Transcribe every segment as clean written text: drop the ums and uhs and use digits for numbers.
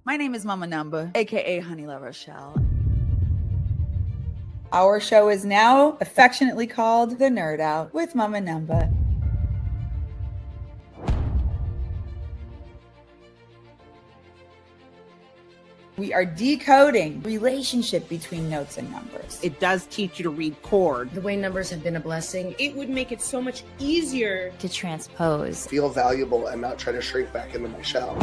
My name is Mama Numba, aka Honey La Rochelle. Our show is now affectionately called The Nerd Out with Mama Numba. We are decoding relationship between notes and numbers. It does teach you to read chords. The way numbers have been a blessing. It would make it so much easier to transpose. Feel valuable and not try to shrink back into my shell.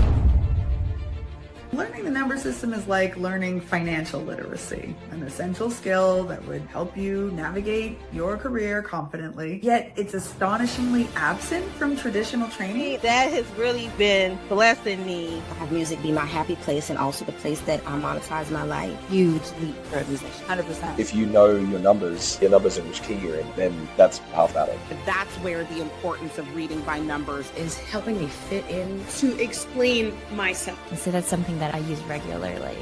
Learning the number system is like learning financial literacy, an essential skill that would help you navigate your career confidently, yet it's astonishingly absent from traditional training. That has really been blessing me. Have music be my happy place and also the place that I monetize my life. Huge leap for a musician. 100%. If you know your numbers in which key you're in, then that's half battle. That's where the importance of reading by numbers is helping me fit in. To explain myself. And so that's something that I use regularly.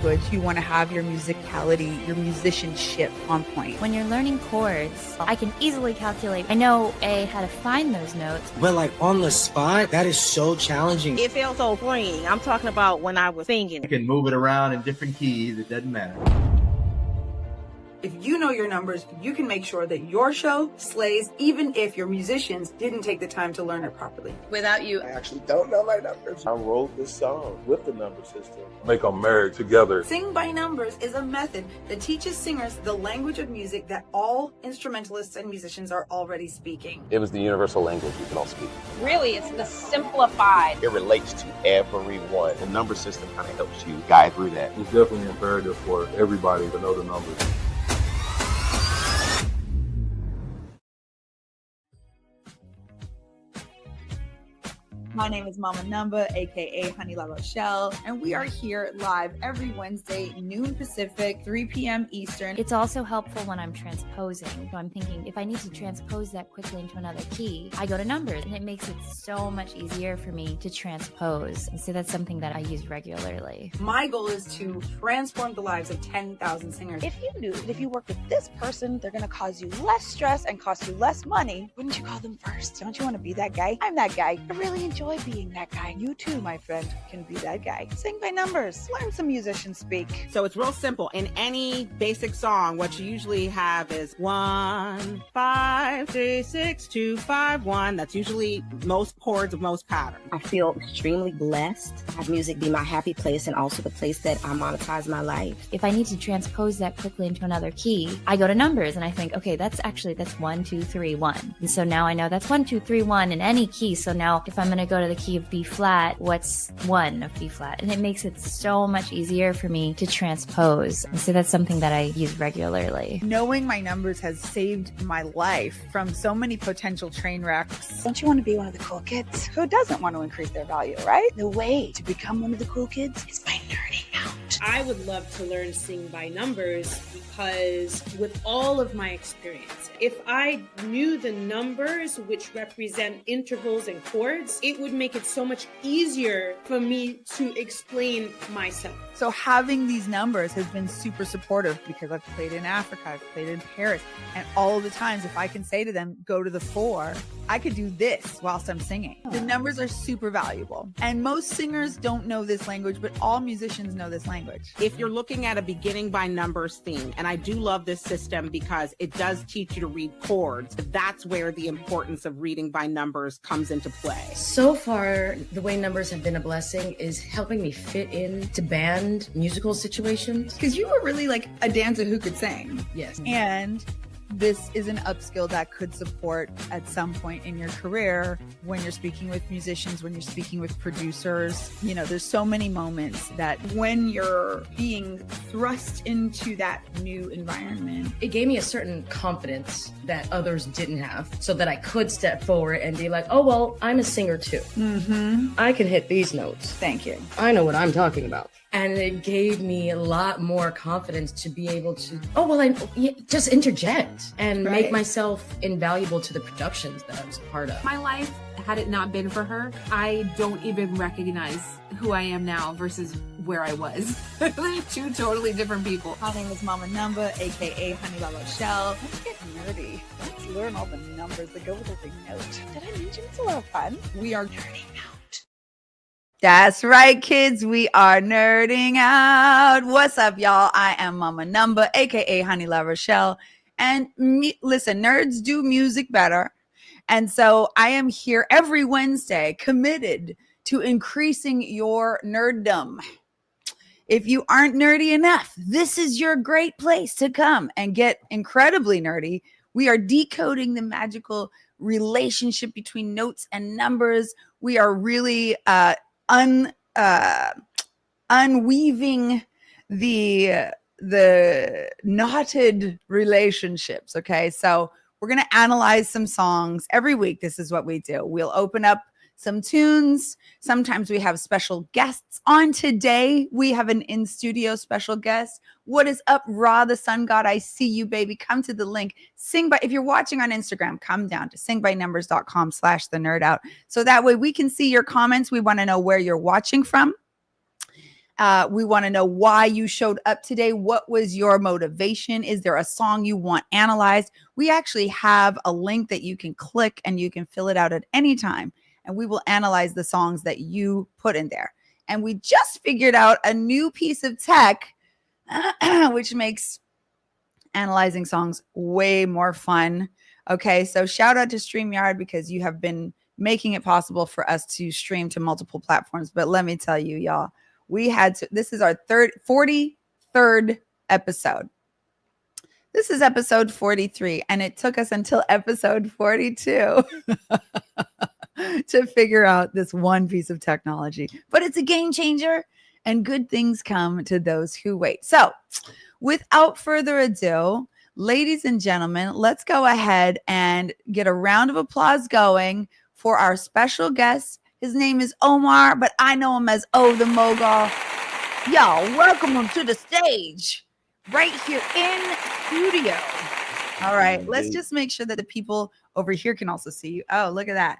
Good. You want to have your musicality, your musicianship on point. When you're learning chords, I can easily calculate. I know how to find those notes. But like on the spot, that is so challenging. It feels so freeing. I'm talking about when I was singing. You can move it around in different keys. It doesn't matter. If you know your numbers, you can make sure that your show slays even if your musicians didn't take the time to learn it properly. Without you, I actually don't know my numbers. I wrote this song with the number system. Make them married together. SingByNumbers is a method that teaches singers the language of music that all instrumentalists and musicians are already speaking. It was the universal language we can all speak. Really, it's the simplified. It relates to everyone. The number system kind of helps you guide through that. It's definitely imperative for everybody to know the numbers. My name is Mama Numba, aka Honey La Rochelle, and we are here live every Wednesday, noon Pacific, 3 p.m. Eastern. It's also helpful when I'm transposing. So I'm thinking if I need to transpose that quickly into another key, I go to numbers, and it makes it so much easier for me to transpose. And so that's something that I use regularly. My goal is to transform the lives of 10,000 singers. If you knew that if you work with this person, they're going to cause you less stress and cost you less money, wouldn't you call them first? Don't you want to be that guy? I'm that guy. I really enjoy being that guy. You too, my friend, can be that guy. Sing by numbers. Learn some musician speak. So it's real simple. In any basic song, what you usually have is 1, 5, 3, 6, 2, 5, 1. That's usually most chords of most patterns. I feel extremely blessed. Have music be my happy place and also the place that I monetize my life. If I need to transpose that quickly into another key, I go to numbers and I think, okay, that's 1, 2, 3, 1. And so now I know that's 1, 2, 3, 1 in any key. So now if I'm going to go to the key of B flat, what's 1 of B flat? And it makes it so much easier for me to transpose. And so that's something that I use regularly. Knowing my numbers has saved my life from so many potential train wrecks. Don't you want to be one of the cool kids? Who doesn't want to increase their value, right? The way to become one of the cool kids is by nerding out. I would love to learn Sing by Numbers because with all of my experience, if I knew the numbers which represent intervals and chords, it would make it so much easier for me to explain myself. So having these numbers has been super supportive because I've played in Africa, I've played in Paris, and all of the times if I can say to them, go to the 4, I could do this whilst I'm singing. The numbers are super valuable. And most singers don't know this language, but all musicians know this language. If you're looking at a beginning by numbers theme, and I do love this system because it does teach you to read chords, that's where the importance of reading by numbers comes into play. So far, the way numbers have been a blessing is helping me fit into band musical situations. Because you were really like a dancer who could sing. Yes. And this is an upskill that could support at some point in your career when you're speaking with musicians, when you're speaking with producers. You know, there's so many moments that when you're being thrust into that new environment, it gave me a certain confidence that others didn't have so that I could step forward and be like, oh, well, I'm a singer too. I can hit these notes. Thank you. I know what I'm talking about. And it gave me a lot more confidence to be able to, just interject and make myself invaluable to the productions that I was a part of. My life, had it not been for her, I don't even recognize who I am now versus where I was. They're two totally different people. My name is Mama Numba, aka Honey La Rochelle. Let's get nerdy. Let's learn all the numbers that go with every note. Did I mention it's a lot of fun? We are nerding out. That's right, kids. We are nerding out. What's up, y'all? I am Mama Numba, aka Honey La Rochelle. And listen, nerds do music better. And so I am here every Wednesday committed to increasing your nerddom. If you aren't nerdy enough, this is your great place to come and get incredibly nerdy. We are decoding the magical relationship between notes and numbers. We are really unweaving the knotted relationships. Okay, so we're going to analyze some songs every week. This is what we do. We'll open up some tunes. Sometimes we have special guests on. Today we have an in-studio special guest. What is up, Ra the Sun God? I see you, baby. Come to the link. If you're watching on Instagram, come down to SingByNumbers.com/thenerd-out. So that way we can see your comments. We want to know where you're watching from. We want to know why you showed up today. What was your motivation? Is there a song you want analyzed? We actually have a link that you can click and you can fill it out at any time. And we will analyze the songs that you put in there. And we just figured out a new piece of tech, which makes analyzing songs way more fun. Okay, so shout out to StreamYard because you have been making it possible for us to stream to multiple platforms. But let me tell you, y'all, this is our 43rd episode. This is episode 43, and it took us until episode 42 to figure out this one piece of technology. But it's a game changer, and good things come to those who wait. So without further ado, ladies and gentlemen, let's go ahead and get a round of applause going for our special guest. His name is Omar, but I know him as O the Mogul. Y'all, welcome him to the stage right here in studio. All right, let's just make sure that the people over here can also see you. Oh, look at that.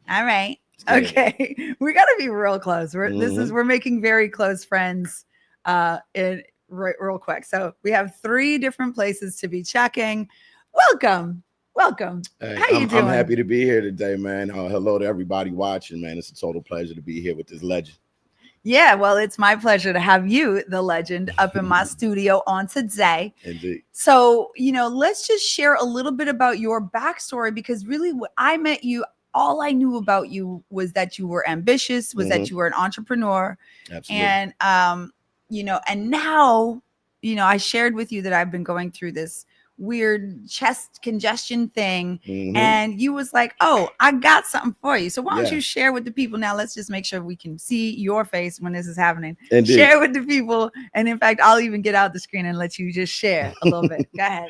All right. Okay. We got to be real close. We're making very close friends real quick. So we have 3 different places to be checking. Welcome. Hey, How you doing? I'm happy to be here today, man. Hello to everybody watching, man. It's a total pleasure to be here with this legend. Yeah, well, it's my pleasure to have you, the legend, up in my studio on today. Indeed. So, let's just share a little bit about your backstory, because really when I met you, all I knew about you was that you were ambitious, that you were an entrepreneur. Absolutely. And, and now, I shared with you that I've been going through this weird chest congestion thing. And you was like, oh, I got something for you. So why don't you share with the people now? Let's just make sure we can see your face when this is happening. Indeed. Share with the people. And in fact, I'll even get out the screen and let you just share a little bit. Go ahead.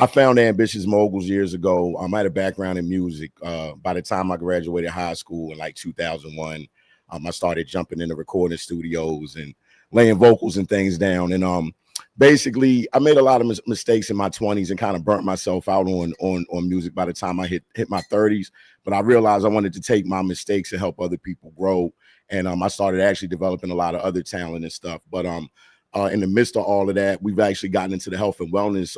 I found Ambitious Moguls years ago. I had a background in music. By the time I graduated high school in like 2001, I started jumping into recording studios and laying vocals and things down. And basically, I made a lot of mistakes in my 20s and kind of burnt myself out on music by the time I hit my 30s. But I realized I wanted to take my mistakes and help other people grow. And I started actually developing a lot of other talent and stuff. But in the midst of all of that, we've actually gotten into the health and wellness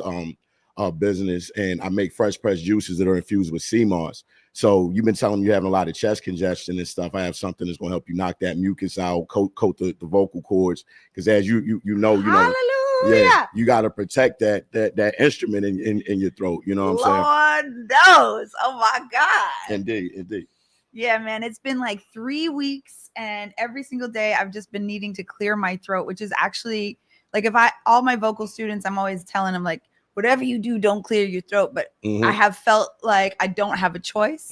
business, and I make fresh pressed juices that are infused with sea moss. So you've been telling me you're having a lot of chest congestion and stuff. I have something that's going to help you knock that mucus out, coat the vocal cords, because as you know, Hallelujah. you got to protect that instrument in your throat. You know what I'm saying? Lord knows. Oh my God. Indeed. Yeah, man. It's been like 3 weeks, and every single day I've just been needing to clear my throat, which is actually like all my vocal students, I'm always telling them like, whatever you do, don't clear your throat. But I have felt like I don't have a choice,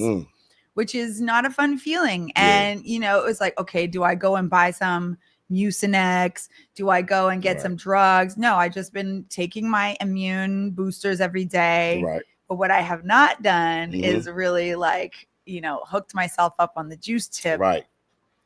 which is not a fun feeling. And, it was like, okay, do I go and buy some Mucinex? Do I go and get some drugs? No, I just been taking my immune boosters every day. Right. But what I have not done is really like, hooked myself up on the juice tip. Right.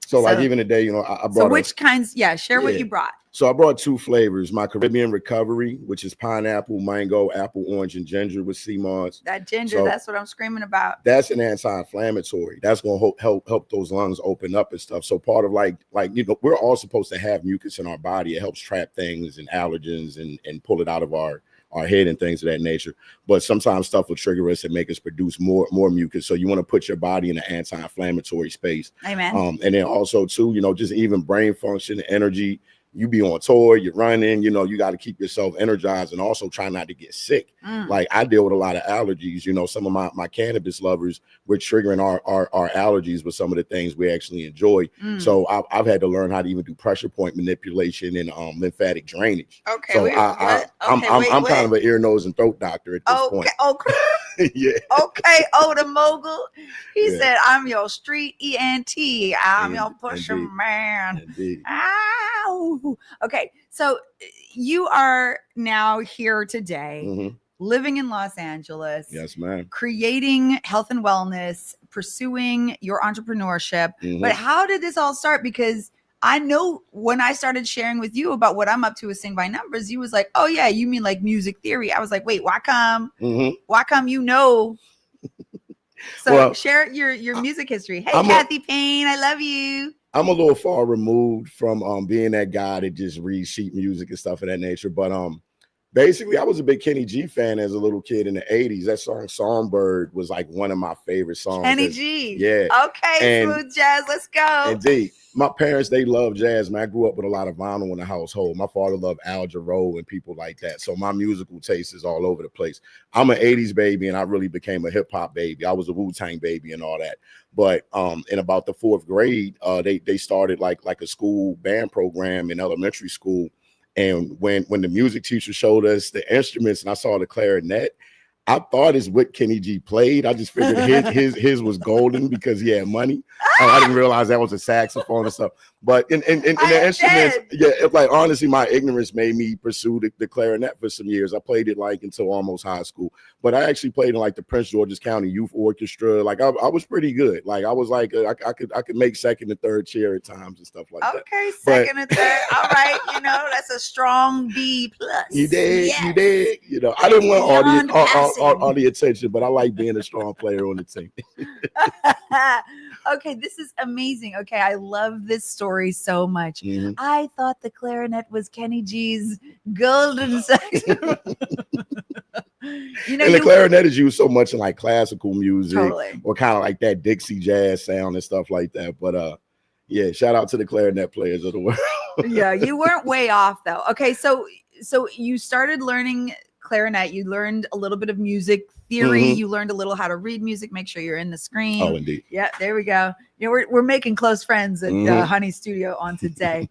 So like even today, I brought. So which kinds? Yeah, share what you brought. So I brought 2 flavors: my Caribbean Recovery, which is pineapple, mango, apple, orange, and ginger with sea moss. That ginger, that's what I'm screaming about. That's an anti-inflammatory. That's going to help those lungs open up and stuff. So part of like we're all supposed to have mucus in our body. It helps trap things and allergens and pull it out of our our head and things of that nature. But sometimes stuff will trigger us and make us produce more mucus. So you want to put your body in an anti-inflammatory space. Amen. And then also too, just even brain function, energy. You be on tour, you're running, you got to keep yourself energized and also try not to get sick. Like I deal with a lot of allergies. Some of my cannabis lovers, we're triggering our allergies with some of the things we actually enjoy. So I've had to learn how to even do pressure point manipulation and lymphatic drainage. Okay. So wait, I'm kind of an ear, nose, and throat doctor at this point. Okay. Yeah. Okay. Oh, the mogul. He said, "I'm your street ENT. I'm your pusher man." Indeed. Ow. Okay. So you are now here today, living in Los Angeles. Yes, ma'am. Creating health and wellness, pursuing your entrepreneurship. But how did this all start? Because I know when I started sharing with you about what I'm up to with SingByNumbers, you was like, "Oh yeah, you mean like music theory?" I was like, "Wait, why come? Why come So well, share your music history. Hey, Kathy Payne, I love you. I'm a little far removed from being that guy that just reads sheet music and stuff of that nature. But basically, I was a big Kenny G fan as a little kid in the 80s. That song Songbird was like one of my favorite songs. Kenny G. Yeah. Okay, smooth jazz. Let's go. Indeed. My parents, they love jazz, man. I grew up with a lot of vinyl in the household. My father loved Al Jarreau and people like that. So my musical taste is all over the place. I'm an 80s baby, and I really became a hip-hop baby. I was a Wu-Tang baby and all that. But in about the 4th grade, they started like a school band program in elementary school. And when the music teacher showed us the instruments and I saw the clarinet, I thought it's what Kenny G played. I just figured his was golden because he had money. I didn't realize that was a saxophone and stuff. But in the instruments, like honestly, my ignorance made me pursue the clarinet for some years. I played it like until almost high school. But I actually played in like the Prince George's County Youth Orchestra. Like I was pretty good. Like I was like I could make second and third chair at times and stuff like that. Okay, second and third. All right, that's a strong B+. You did. I didn't want all the attention, but I like being a strong player on the team. Okay, this is amazing. Okay, I love this story so much. I thought the clarinet was Kenny G's golden saxophone. And the clarinet is used so much in like classical music, totally, or kind of like that Dixie jazz sound and stuff like that. But yeah, shout out to the clarinet players of the world. Yeah, you weren't way off though. Okay, so you started learning clarinet. You learned a little bit of music theory. You learned a little how to read music. Make sure you're in the screen. Oh, indeed. Yeah, there we go. We're making close friends at Honey Studio on today.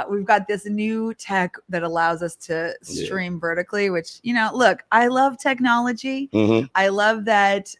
We've got this new tech that allows us to stream vertically, which, look, I love technology. I love that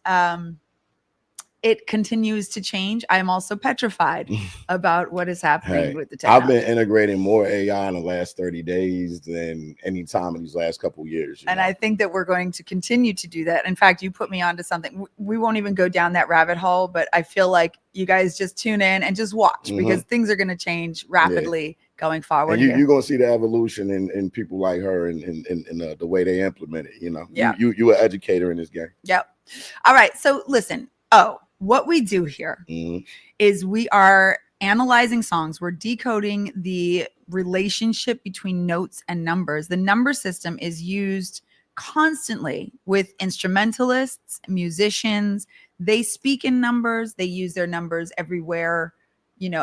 it continues to change. I'm also petrified about what is happening with the technology. I've been integrating more AI in the last 30 days than any time in these last couple of years. And I think that we're going to continue to do that. In fact, you put me onto something. We won't even go down that rabbit hole, but I feel like you guys just tune in and just watch because things are going to change rapidly going forward. And you're going to see the evolution in people like her and the way they implement it. You're an educator in this game. Yep. All right. So listen. What we do here is we are analyzing songs. We're decoding the relationship between notes and numbers. The number system is used constantly with instrumentalists, musicians. They speak in numbers. They use their numbers everywhere,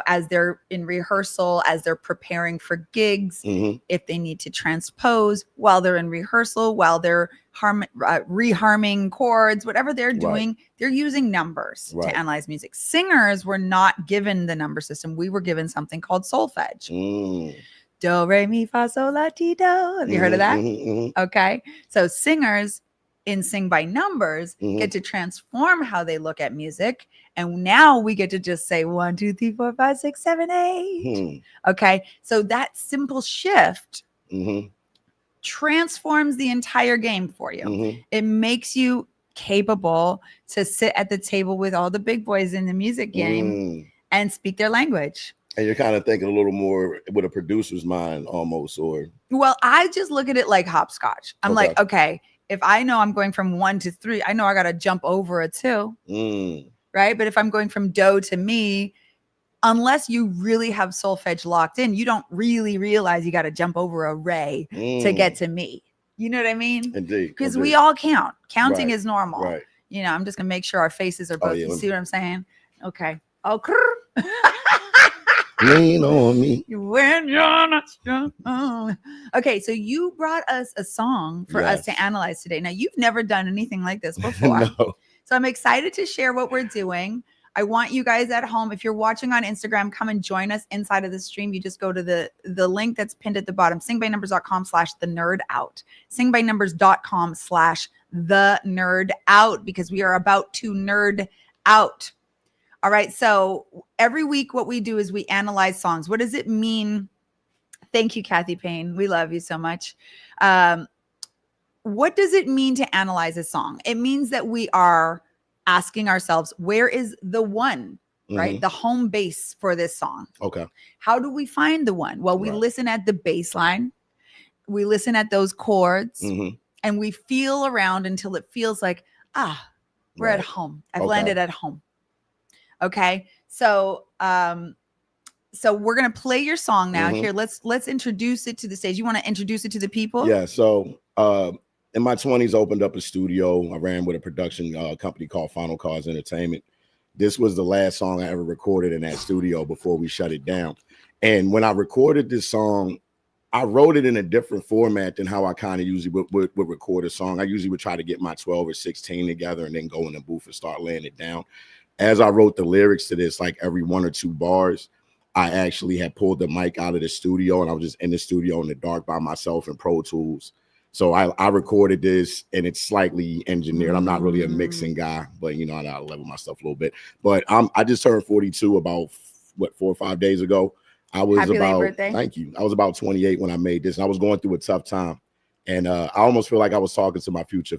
as they're in rehearsal, as they're preparing for gigs, if they need to transpose while they're in rehearsal, while they're reharming chords, whatever they're doing, they're using numbers to analyze music. Singers were not given the number system. We were given something called solfege. Do, re, mi, fa, sol, la, ti, do. Have you heard of that? Okay. So singers in SingByNumbers get to transform how they look at music. And now we get to just say 1, 2, 3, 4, 5, 6, 7, 8. Okay. So that simple shift transforms the entire game for you. It makes you capable to sit at the table with all the big boys in the music game and speak their language. And you're kind of thinking a little more with a producer's mind almost, or? Well, I just look at it like hopscotch. I'm like, okay, if I know I'm going from 1 to 3, I know I got to jump over a 2. Right. But if I'm going from do to mi, unless you really have solfege locked in, you don't really realize you got to jump over a re to get to mi. You know what I mean? Indeed. Because we all count. Counting Right. is normal. Right. You know, I'm just gonna make sure our faces are both. You see what I'm saying? Okay. Oh, lean on me when you're not strong. Okay, so you brought us a song for us to analyze today. Now, you've never done anything like this before. No. So I'm excited to share what we're doing. I want you guys at home, if you're watching on Instagram, come and join us inside of the stream. You just go to the link that's pinned at the bottom, SingByNumbers.com/thenerd-out. SingByNumbers.com/thenerd-out, because we are about to nerd out. All right. So every week, what we do is we analyze songs. What does it mean? Thank you, Kathy Payne. We love you so much. What does it mean to analyze a song? It means that we are asking ourselves, where is the one, right? The home base for this song. Okay. How do we find the one? Well, we listen at the bass line. We listen at those chords and we feel around until it feels like, we're at home. I've landed at home. Okay. So, so we're going to play your song now. Here, let's introduce it to the stage. You want to introduce it to the people? Yeah. So, in my 20s, opened up a studio. I ran with a production company called Final Cars Entertainment. This was the last song I ever recorded in that studio before we shut it down. And when I recorded this song, I wrote it in a different format than how I kind of usually would record a song. I usually would try to get my 12 or 16 together and then go in the booth and start laying it down. As I wrote the lyrics to this, like every 1 or 2 bars, I actually had pulled the mic out of the studio and I was just in the studio in the dark by myself in Pro Tools. So I recorded this and it's slightly engineered. I'm not really a mixing guy, but you know, I level my stuff a little bit. But I just turned 42 about 4 or 5 days ago. I was Happy about, late birthday. Thank you. I was about 28 when I made this. And I was going through a tough time. And I almost feel like I was talking to my future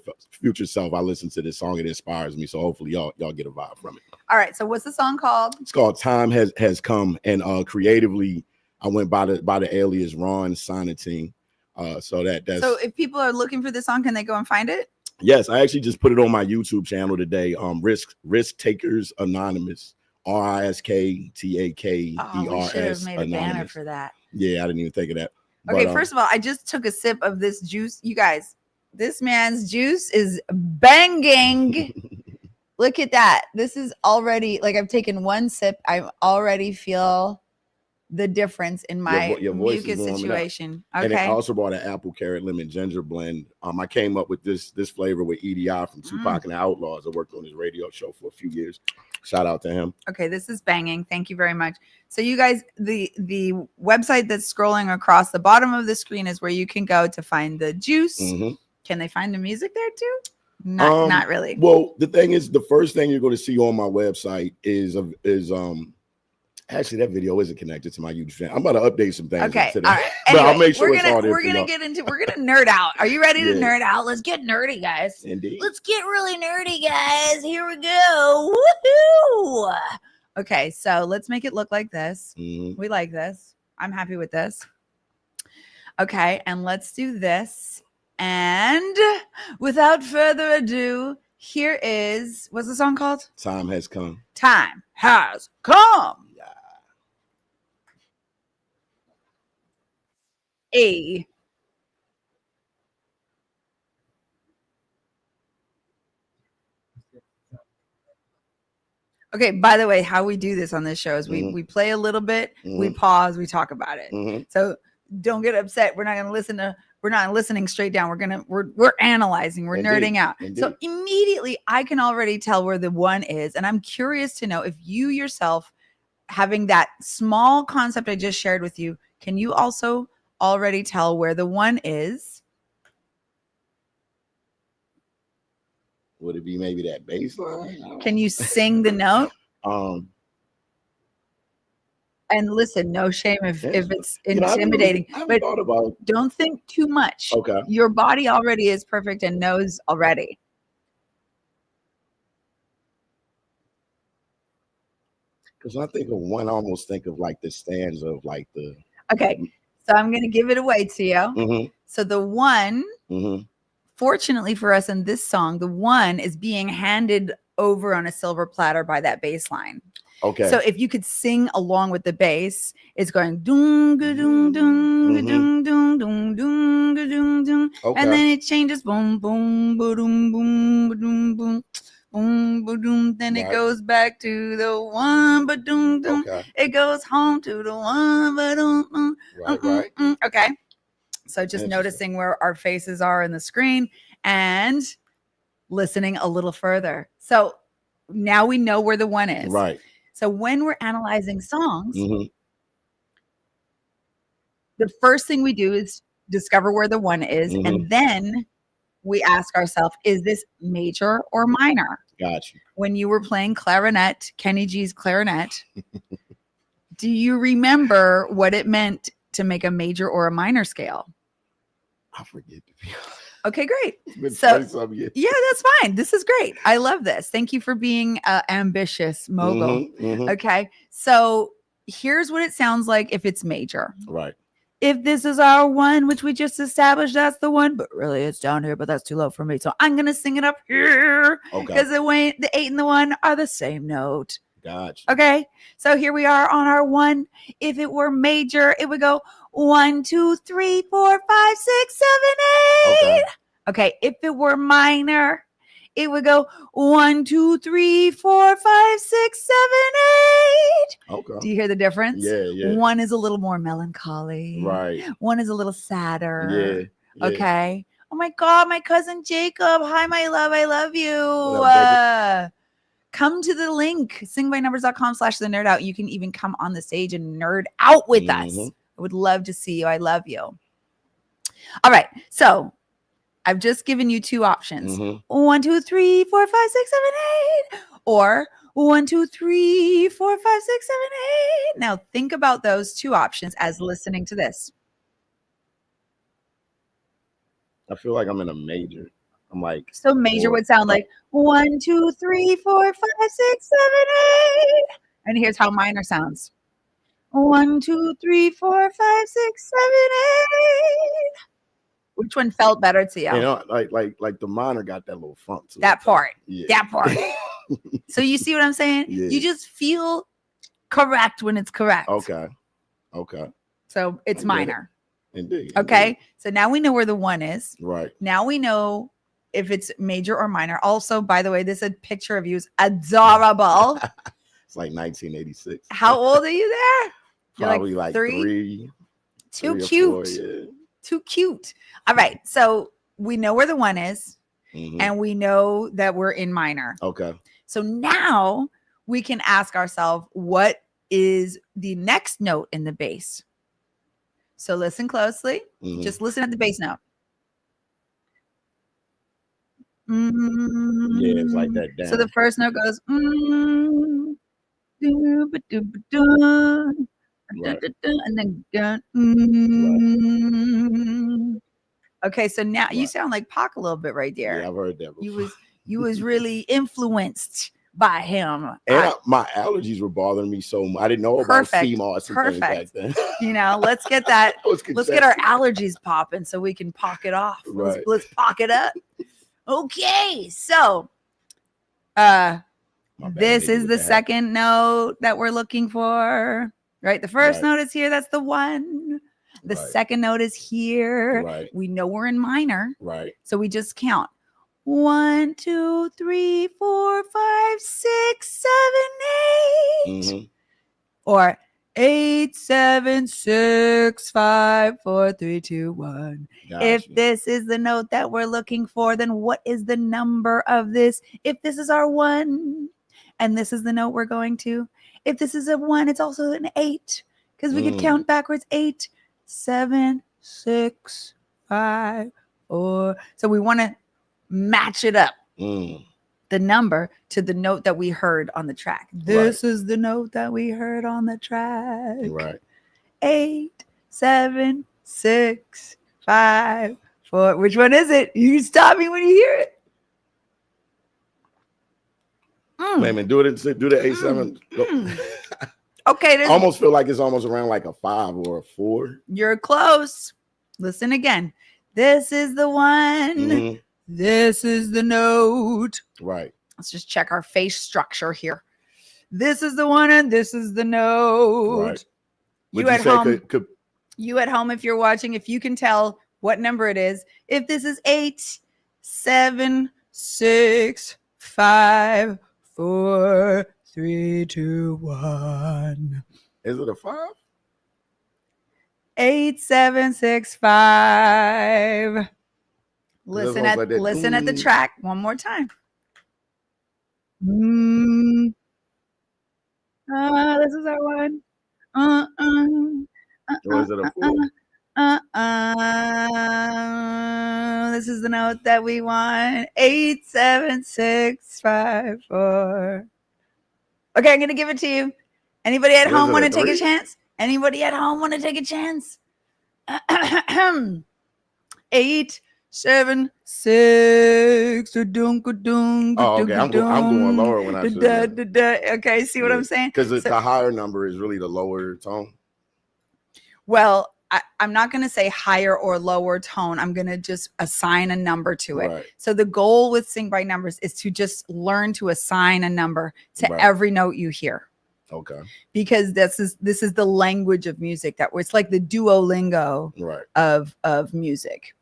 self. I listened to this song. It inspires me. So hopefully y'all get a vibe from it. All right. So what's the song called? It's called Time Has Come. And creatively, I went by the alias Ron Sonatine. So if people are looking for this song, can they go and find it? Yes, I actually just put it on my YouTube channel today. Risk Takers Anonymous. RISKTAKERS. Oh, we should have made a banner for that. Yeah, I didn't even think of that. Okay, first of all, I just took a sip of this juice. You guys, this man's juice is banging. Look at that. This is already, like, I've taken one sip. I already feel the difference in my your voice mucus situation. Okay. And I also bought an apple, carrot, lemon, ginger blend. I came up with this flavor with EDI from Tupac and the Outlaws. I worked on his radio show for a few years. Shout out to him. Okay, this is banging. Thank you very much. So you guys, the website that's scrolling across the bottom of the screen is where you can go to find the juice. Can they find the music there too? Not really. Well, the thing is, the first thing you're going to see on my website is actually that video isn't connected to my YouTube channel. I'm about to update some things. Okay, today. all right. But Anyway, I'll make sure it's all there. We're gonna nerd out. Are you ready to nerd out? Let's get nerdy, guys. Indeed. Let's get really nerdy, guys. Here we go. Woohoo! Okay, so let's make it look like this. We like this. I'm happy with this. Okay, and let's do this. And without further ado, here is, what's the song called? Time Has Come. Time Has Come. A. Okay, by the way, how we do this on this show is we play a little bit, we pause, we talk about it. So don't get upset. We're not listening straight down. We're analyzing, we're nerding out. So immediately I can already tell where the one is. And I'm curious to know if you yourself, having that small concept I just shared with you, can you also already tell where the one is? Would it be maybe that bass? Can you sing the note? And listen, no shame if it's intimidating, but don't think too much. Okay. Your body already is perfect and knows already. Because I think of one, I almost think of like the stanza of like the. Okay, so I'm going to give it away to you. So the one, fortunately for us in this song, the one is being handed over on a silver platter by that bass line. Okay. So if you could sing along with the bass, it's going doom ga doom doom ga doom doom doom doom ga doom doom, and then it changes boom boom ba doom boom ba doom boom boom ba doom. Then it goes back to the one ba doom doom. It goes home to the one ba doom. Right. Okay. So just noticing where our faces are in the screen and listening a little further. So now we know where the one is. Right. So when we're analyzing songs, the first thing we do is discover where the one is. And then we ask ourselves, is this major or minor? Gotcha. When you were playing clarinet, Kenny G's clarinet, do you remember what it meant to make a major or a minor scale? I forget. Okay, great. So yeah, that's fine. This is great. I love this. Thank you for being an ambitious mogul. Okay, so here's what it sounds like if it's major. Right. If this is our one, which we just established, that's the one, but really it's down here, but that's too low for me. So I'm going to sing it up here because the 8 and the 1 are the same note. Gotcha. Okay, so here we are on our one. If it were major, it would go 1, 2, 3, 4, 5, 6, 7, 8. Okay, if it were minor, it would go 1, 2, 3, 4, 5, 6, 7, 8. Okay. Do you hear the difference? Yeah. One is a little more melancholy. Right. One is a little sadder. Yeah. Okay. Oh my God, my cousin Jacob. Hi, my love. I love you. Come to the link, SingByNumbers.com/thenerd-out. You can even come on the stage and nerd out with us. I would love to see you. I love you. All right. So I've just given you two options. 1, 2, 3, 4, 5, 6, 7, 8. Or 1, 2, 3, 4, 5, 6, 7, 8. Now think about those two options as listening to this. I feel like I'm in a major. I'm like, so major would sound like 1, 2, 3, 4, 5, 6, 7, 8. And here's how minor sounds. 1, 2, 3, 4, 5, 6, 7, 8. Which one felt better to you? You know, like the minor got that little funk to that it. part. Yeah. That part. So you see what I'm saying? Yeah. You just feel correct when it's correct. Okay. So it's minor. Indeed. Okay. So now we know where the one is. Right. Now we know if it's major or minor. Also, by the way, this picture of you is adorable. It's like 1986. How old are you there? You're Probably like 3. Too 3 or cute. 4, yeah. Too cute. All right. So we know where the one is and we know that we're in minor. Okay. So now we can ask ourselves, what is the next note in the bass? So listen closely. Just listen at the bass note. Yeah, it's like that down. So the first note goes and then okay, so now you sound like Pac a little bit right there. Yeah, I've heard that before. You was really influenced by him. And my allergies were bothering me so much. I didn't know about CMOS and things back then. You know, let's get that. Let's get our allergies popping so we can pock it off. Right. Let's pock it up. Okay, so this is the second note that we're looking for, right? The first note is here. That's the one. The second note is here. Right. We know we're in minor. Right. So we just count 1, 2, 3, 4, 5, 6, 7, 8. Or 8, 7, 6, 5, 4, 3, 2, 1. Gotcha. If this is the note that we're looking for, then what is the number of this? If this is our 1 and this is the note we're going to, if this is a 1, it's also an 8 because we could count backwards 8, 7, 6, 5, 4. So we want to match it up. The number to the note that we heard on the track. This is the note that we heard on the track. Right. 8, 7, 6, 5, 4. Which one is it? You can stop me when you hear it. Wait a minute, do the 8, 7. Okay. I almost feel like it's almost around like a 5 or a 4. You're close. Listen again. This is the one. This is the note. Right. Let's just check our face structure here. this is the one and this is the note. Right. You at home, you at home, if you're watching, if you can tell what number it is, if this is 8, 7, 6, 5, 4, 3, 2, 1. Is it a 5? 8, 7, 6, 5. Listen at the track one more time. This is our one. Or is it a 4? This is the note that we want. 8, 7, 6, 5, 4. Okay, I'm gonna give it to you. Anybody at home want to take a chance? Anybody at home want to take a chance? 8, 7, 6. Oh, okay. I'm going lower when I should. Okay, see what I'm saying? Because the higher number is really the lower tone. Well, I'm not going to say higher or lower tone. I'm going to just assign a number to it. Right. So the goal with SingByNumbers is to just learn to assign a number to every note you hear. Okay. Because this is the language of music it's like the Duolingo of music.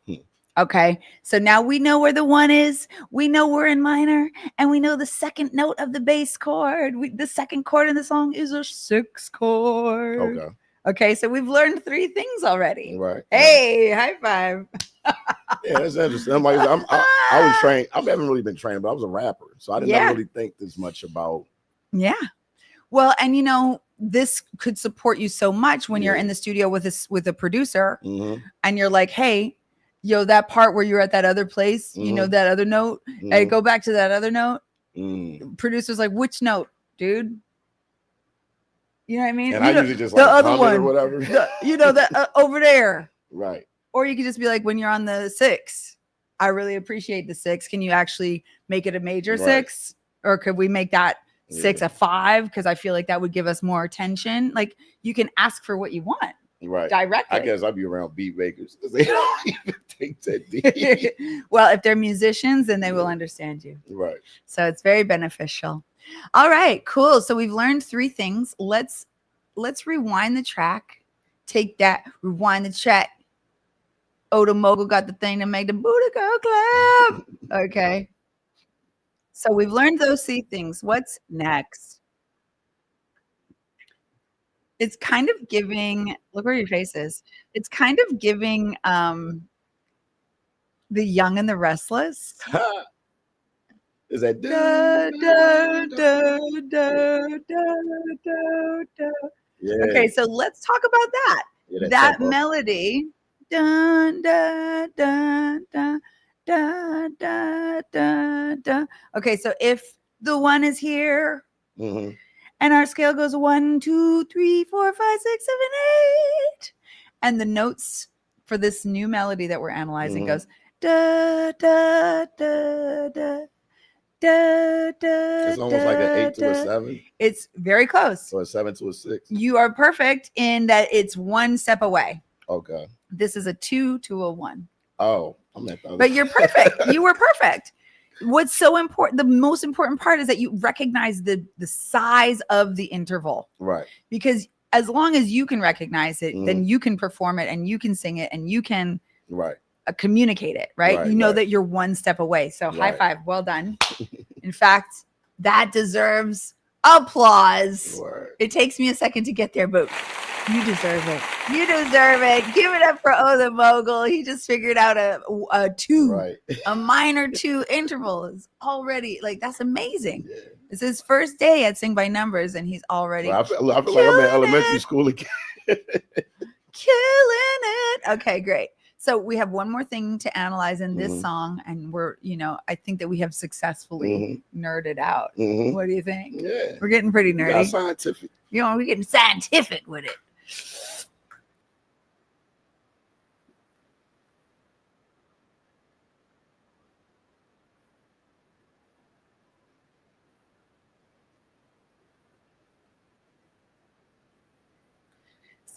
Okay. So now we know where the 1 is. We know we're in minor, and we know the second note of the bass chord. The second chord in the song is a 6 chord. Okay. Okay. So we've learned 3 things already. Right. Hey, high five. Yeah, that's interesting. I was trained. I haven't really been trained, but I was a rapper, so I didn't really think this much about. Yeah. Well, and this could support you so much when you're in the studio with a producer, and you're like, hey, that part where you're at that other place, that other note, hey, go back to that other note. Producer's like, which note, dude? You know what I mean? And I usually just the like other one, or whatever. that over there. Right. Or you could just be like, when you're on the 6, I really appreciate the 6. Can you actually make it a major 6? Or could we make that 6 a 5? Because I feel like that would give us more attention. Like, you can ask for what you want. Right. Directly. I guess I'd be around beat makers because they don't even take that deep. Well, if they're musicians, then they will understand you. Right. So it's very beneficial. All right, cool. So we've learned 3 things. Let's rewind the track. Take that, rewind the track. Oda Mogul got the thing to make the booty go clap. Okay. So we've learned those 3 things. What's next? It's kind of giving, look where your face is. It's kind of giving The Young and the Restless. Is that da, da, da, da, da, da. Yeah. Okay, so let's talk about that. Yeah, that melody. Dun, da, da, da, da, da, da, da. Okay, so if the 1 is here, and our scale goes 1, 2, 3, 4, 5, 6, 7, 8, and the notes for this new melody that we're analyzing goes da da da da da da. It's almost like an 8 to a 7. It's very close. So a 7 to a 6. You are perfect in that it's 1 step away. Okay. This is a 2 to a 1. Oh, I'm at the but you're perfect. You were perfect. What's so important, the most important part is that you recognize the size of the interval. Right. Because as long as you can recognize it, then you can perform it and you can sing it and you can communicate it, right? You know that you're 1 step away. So high five. Well done. In fact, that deserves applause. It takes me a second to get there, but you deserve it. You deserve it. Give it up for the Mogul. He just figured out a 2, a minor 2 interval is already like, that's amazing. Yeah. It's his first day at SingByNumbers and he's already I feel like I'm in elementary school again. Killing it. Okay, great. So we have one more thing to analyze in this song, and we're, I think that we have successfully nerded out. What do you think? Yeah. We're getting pretty nerdy. Yeah, scientific. We're getting scientific with it.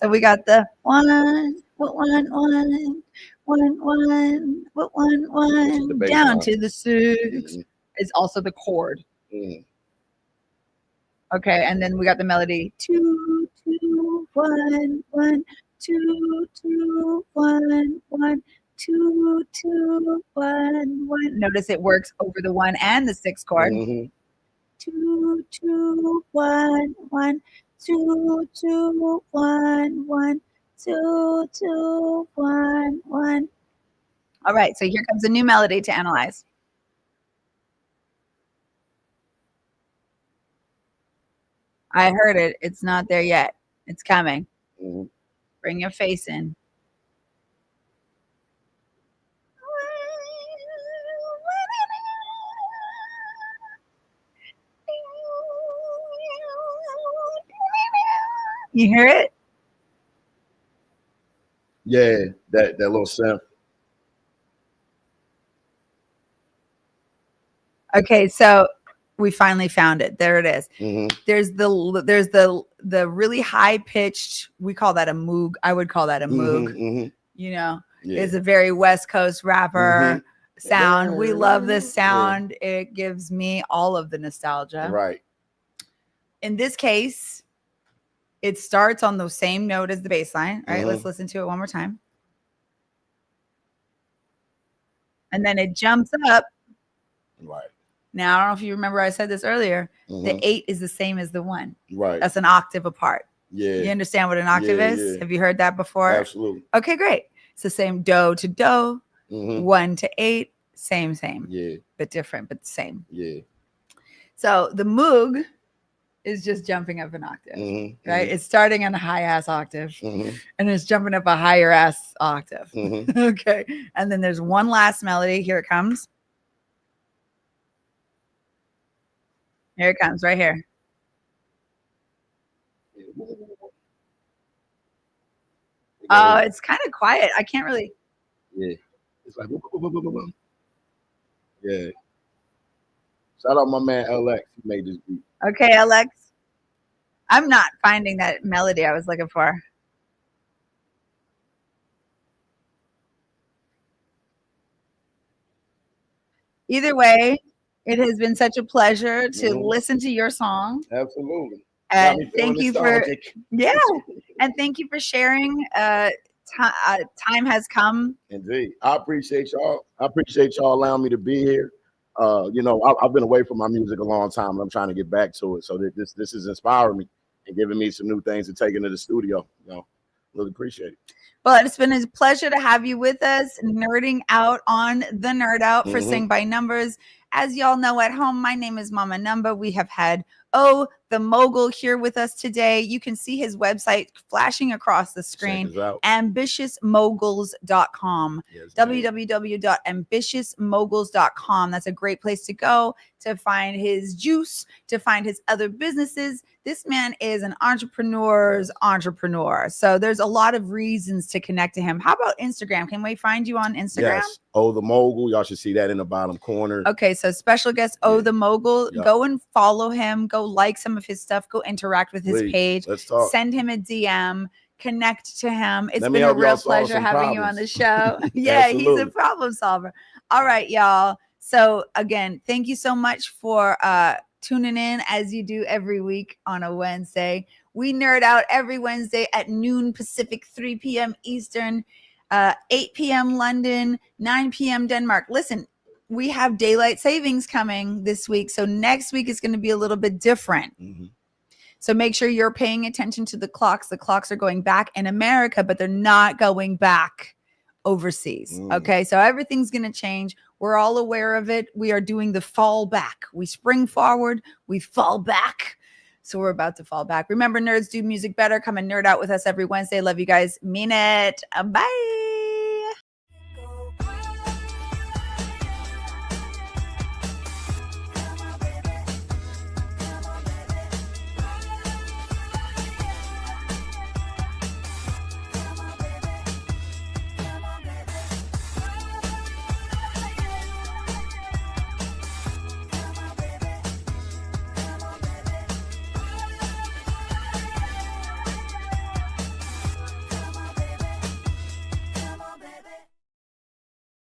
So we got the 1, 1, 1, 1, 1, 1, 1, down to the 6. Is also the chord. Okay, and then we got the melody 2 2 1 1 2 2 1 1 2 2 1 1. Notice it works over the 1 and the 6 chord. 2 2 1 1 2 2 1 1 2 2 1 1. All right, so here comes a new melody to analyze. I heard it. It's not there yet. It's coming. Bring your face in. You hear it? Yeah, that little synth. Okay, so we finally found it. There it is. There's the really high pitched. We call that a moog. I would call that a moog. You know, it's a very West Coast rapper sound. We love this sound. It gives me all of the nostalgia. Right. In this case, it starts on the same note as the bass line. All right, let's listen to it one more time. And then it jumps up. Right. Now, I don't know if you remember I said this earlier. The 8 is the same as the 1. Right. That's an octave apart. Yeah. You understand what an octave is? Yeah. Have you heard that before? Absolutely. Okay, great. It's the same do to do, 1 to 8, same. Yeah. But different, but same. Yeah. So the moog is just jumping up an octave, right? It's starting on a high ass octave and it's jumping up a higher ass octave. Okay. And then there's one last melody. Here it comes. Here it comes right here. Oh, it's kind of quiet. I can't really. Yeah. It's like, yeah. Shout out my man LX. He made this beat. Okay, LX. I'm not finding that melody I was looking for. Either way, it has been such a pleasure to listen to your song. Absolutely. And thank you for and thank you for sharing. Time has come. Indeed. I appreciate y'all. I appreciate y'all allowing me to be here. You know, I've been away from my music a long time, and I'm trying to get back to it. So that this is inspiring me and giving me some new things to take into the studio. You know, really appreciate it. Well, it's been a pleasure to have you with us, nerding out on the Nerd Out for Sing by Numbers. As y'all know at home, my name is Mama Numba. We have had the mogul here with us today. You can see his website flashing across the screen, ambitiousmoguls.com. www.ambitiousmoguls.com. That's a great place to go to find his juice, to find his other businesses. This man is an entrepreneur's entrepreneur. So there's a lot of reasons to connect to him. How about Instagram? Can we find you on Instagram? Yes. The Mogul. Y'all should see that in the bottom corner. Okay, so special guest the Mogul. Yep. Go and follow him. Go like some of his stuff. Go interact with his page. Let's talk. Send him a DM. Connect to him. It's been a real pleasure having you on the show. Yeah, he's a problem solver. All right, y'all. So again, thank you so much for tuning in as you do every week on a Wednesday. We nerd out every Wednesday at noon Pacific, 3 p.m. Eastern, 8 p.m. London, 9 p.m. Denmark. Listen, we have daylight savings coming this week. So next week is going to be a little bit different. So make sure you're paying attention to the clocks. The clocks are going back in America, but they're not going back overseas. Okay, so everything's going to change. We're all aware of it. We are doing the fall back. We spring forward, we fall back. So we're about to fall back. Remember, nerds do music better. Come and nerd out with us every Wednesday. Love you guys. Mean it. Bye.